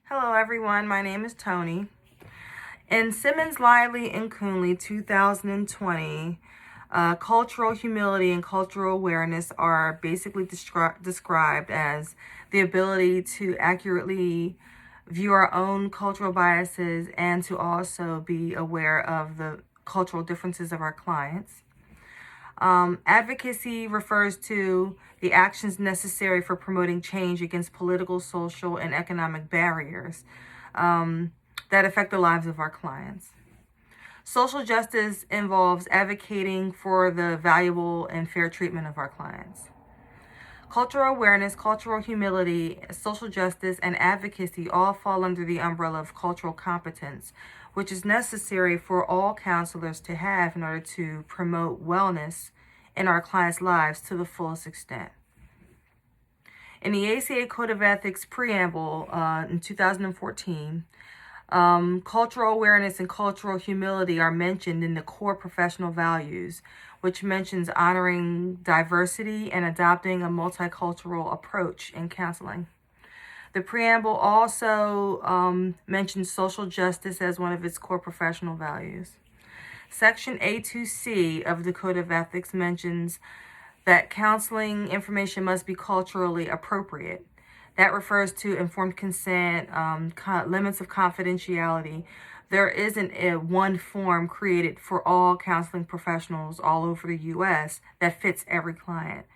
Hello, everyone. My name is Tony. In Simmons, Lively, and Coonley 2020, cultural humility and cultural awareness are basically described as the ability to accurately view our own cultural biases and to also be aware of the cultural differences of our clients. Advocacy refers to the actions necessary for promoting change against political, social, and economic barriers that affect the lives of our clients. Social justice involves advocating for the valuable and fair treatment of our clients. Cultural awareness, cultural humility, social justice, and advocacy all fall under the umbrella of cultural competence, which is necessary for all counselors to have in order to promote wellness in our clients' lives to the fullest extent. In the ACA Code of Ethics preamble in 2014, cultural awareness and cultural humility are mentioned in the core professional values, which mentions honoring diversity and adopting a multicultural approach in counseling. The preamble also mentions social justice as one of its core professional values. Section A2C of the Code of Ethics mentions that counseling information must be culturally appropriate. That refers to informed consent, limits of confidentiality. There isn't one form created for all counseling professionals all over the U.S. that fits every client.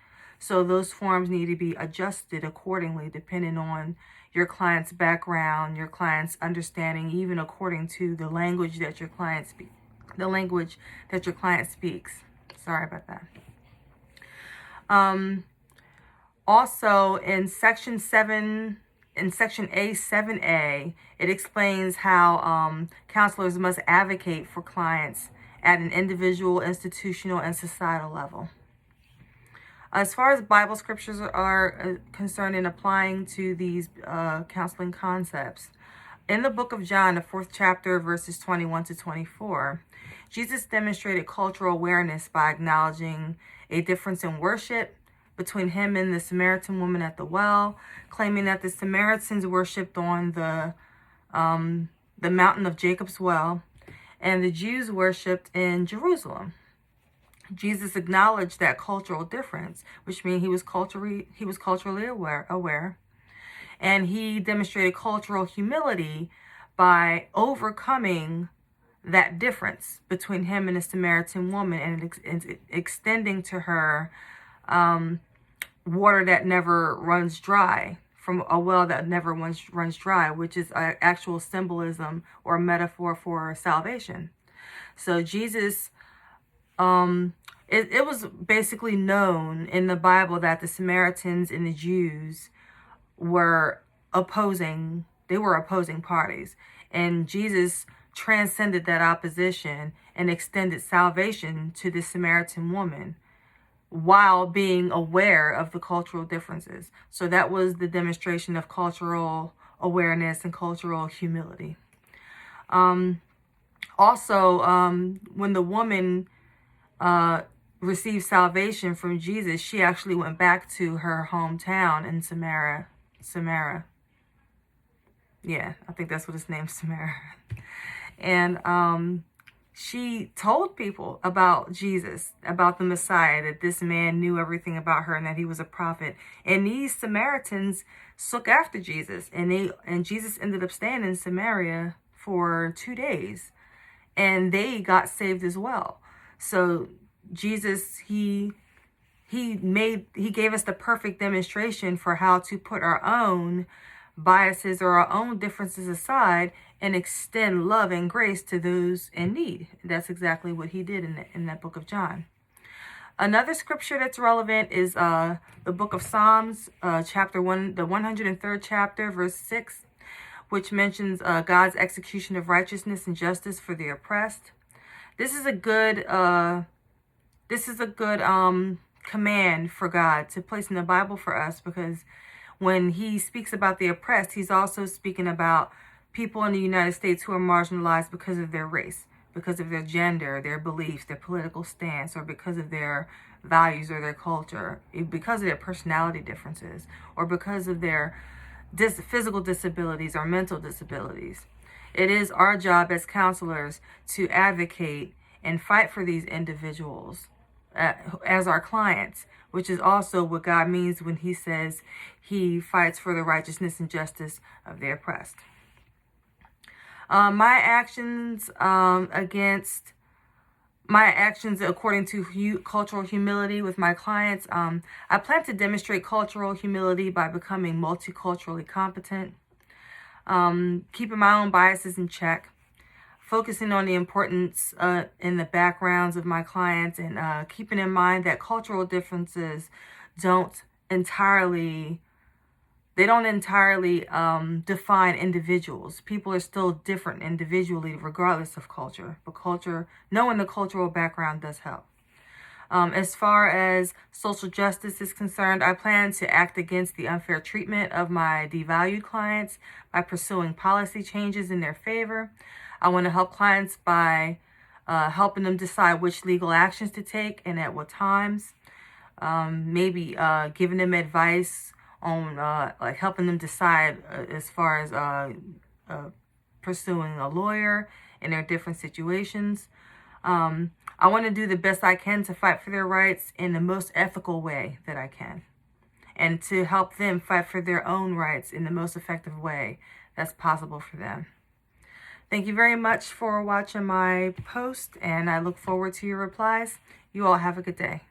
So those forms need to be adjusted accordingly, depending on your client's background, your client's understanding, even according to the language that your client speaks. Sorry about that. Also, in Section A7A, it explains how counselors must advocate for clients at an individual, institutional, and societal level. As far as Bible scriptures are concerned in applying to these counseling concepts, in the book of John, the 4th chapter, verses 21 to 24, Jesus demonstrated cultural awareness by acknowledging a difference in worship between him and the Samaritan woman at the well, claiming that the Samaritans worshipped on the mountain of Jacob's well, and the Jews worshipped in Jerusalem. Jesus acknowledged that cultural difference, which means he was culturally aware, and he demonstrated cultural humility by overcoming that difference between him and the Samaritan woman and extending to her water that never runs dry, from a well that never runs dry, which is an actual symbolism or metaphor for salvation. So Jesus, it was basically known in the Bible that the Samaritans and the Jews were opposing parties, and Jesus transcended that opposition and extended salvation to the Samaritan woman while being aware of the cultural differences. So that was the demonstration of cultural awareness and cultural humility. Also, when the woman received salvation from Jesus, she actually went back to her hometown in Samaria. Yeah, I think that's what his name's, Samaria. And she told people about Jesus, about the Messiah, that this man knew everything about her and that he was a prophet. And these Samaritans took after Jesus, and Jesus ended up staying in Samaria for 2 days, and they got saved as well. So Jesus, he gave us the perfect demonstration for how to put our own biases or our own differences aside and extend love and grace to those in need. That's exactly what he did in that book of John. Another scripture that's relevant is the book of Psalms, chapter 1, the 103rd chapter, verse 6, which mentions God's execution of righteousness and justice for the oppressed. This is a good command for God to place in the Bible for us, because when he speaks about the oppressed, he's also speaking about people in the United States who are marginalized because of their race, because of their gender, their beliefs, their political stance, or because of their values or their culture, because of their personality differences, or because of their physical disabilities or mental disabilities. It is our job as counselors to advocate and fight for these individuals as our clients, which is also what God means when he says he fights for the righteousness and justice of the oppressed. My actions according to cultural humility with my clients, I plan to demonstrate cultural humility by becoming multiculturally competent, keeping my own biases in check, focusing on the importance in the backgrounds of my clients, and keeping in mind that cultural differences don't entirely define individuals. People are still different individually regardless of culture, but knowing the cultural background does help. As far as social justice is concerned, I plan to act against the unfair treatment of my devalued clients by pursuing policy changes in their favor. I want to help clients by helping them decide which legal actions to take and at what times. Maybe giving them advice on like helping them decide as far as pursuing a lawyer in their different situations. I want to do the best I can to fight for their rights in the most ethical way that I can, and to help them fight for their own rights in the most effective way that's possible for them. Thank you very much for watching my post, and I look forward to your replies. You all have a good day.